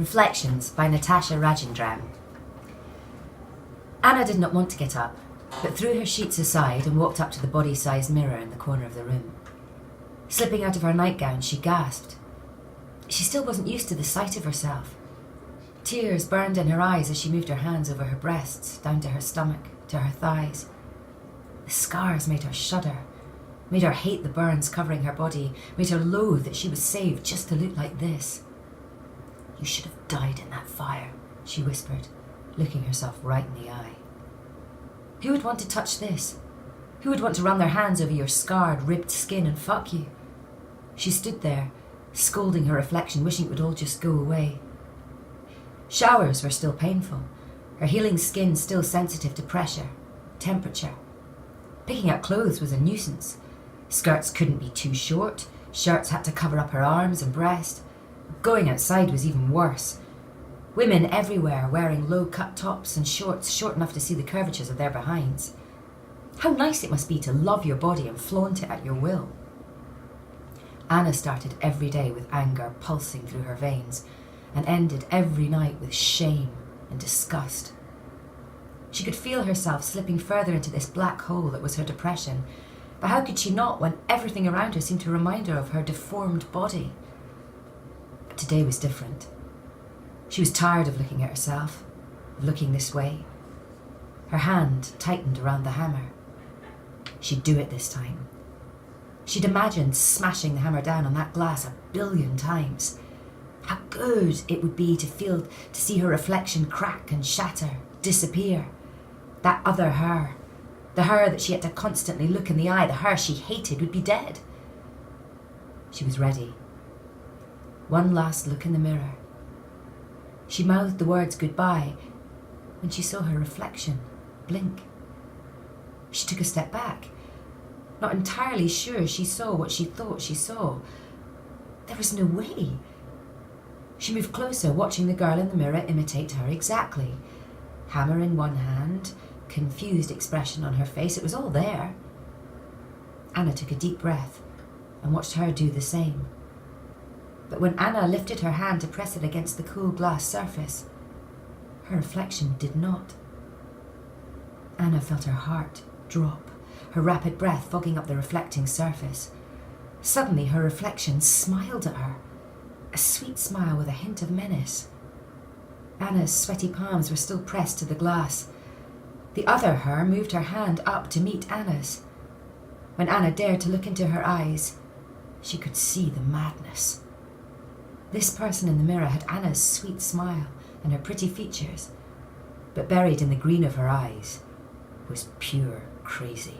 Reflections by Natasha Rajendram. Anna did not want to get up, but threw her sheets aside and walked up to the body-sized mirror in the corner of the room. Slipping out of her nightgown, she gasped. She still wasn't used to the sight of herself. Tears burned in her eyes as she moved her hands over her breasts, down to her stomach, to her thighs. The scars made her shudder, made her hate the burns covering her body, made her loathe that she was saved just to look like this. "You should have died in that fire," she whispered, looking herself right in the eye. Who would want to touch this? Who would want to run their hands over your scarred, ribbed skin and fuck you? She stood there, scolding her reflection, wishing it would all just go away. Showers were still painful, her healing skin still sensitive to pressure, temperature. Picking out clothes was a nuisance. Skirts couldn't be too short, shirts had to cover up her arms and breast. Going outside was even worse. Women everywhere wearing low-cut tops and shorts short enough to see the curvatures of their behinds. How nice it must be to love your body and flaunt it at your will. Anna started every day with anger pulsing through her veins and ended every night with shame and disgust. She could feel herself slipping further into this black hole that was her depression, but how could she not when everything around her seemed to remind her of her deformed body? But today was different. She was tired of looking at herself, of looking this way. Her hand tightened around the hammer. She'd do it this time. She'd imagined smashing the hammer down on that glass 1 billion times. How good it would be to see her reflection crack and shatter, disappear. That other her, the her that she had to constantly look in the eye, the her she hated, would be dead. She was ready. One last look in the mirror. She mouthed the words goodbye when she saw her reflection blink. She took a step back, not entirely sure she saw what she thought she saw. There was no way. She moved closer, watching the girl in the mirror imitate her exactly. Hammer in one hand, confused expression on her face, it was all there. Anna took a deep breath and watched her do the same. But when Anna lifted her hand to press it against the cool glass surface, her reflection did not. Anna felt her heart drop, her rapid breath fogging up the reflecting surface. Suddenly her reflection smiled at her, a sweet smile with a hint of menace. Anna's sweaty palms were still pressed to the glass. The other her moved her hand up to meet Anna's. When Anna dared to look into her eyes, she could see the madness. This person in the mirror had Anna's sweet smile and her pretty features, but buried in the green of her eyes was pure crazy.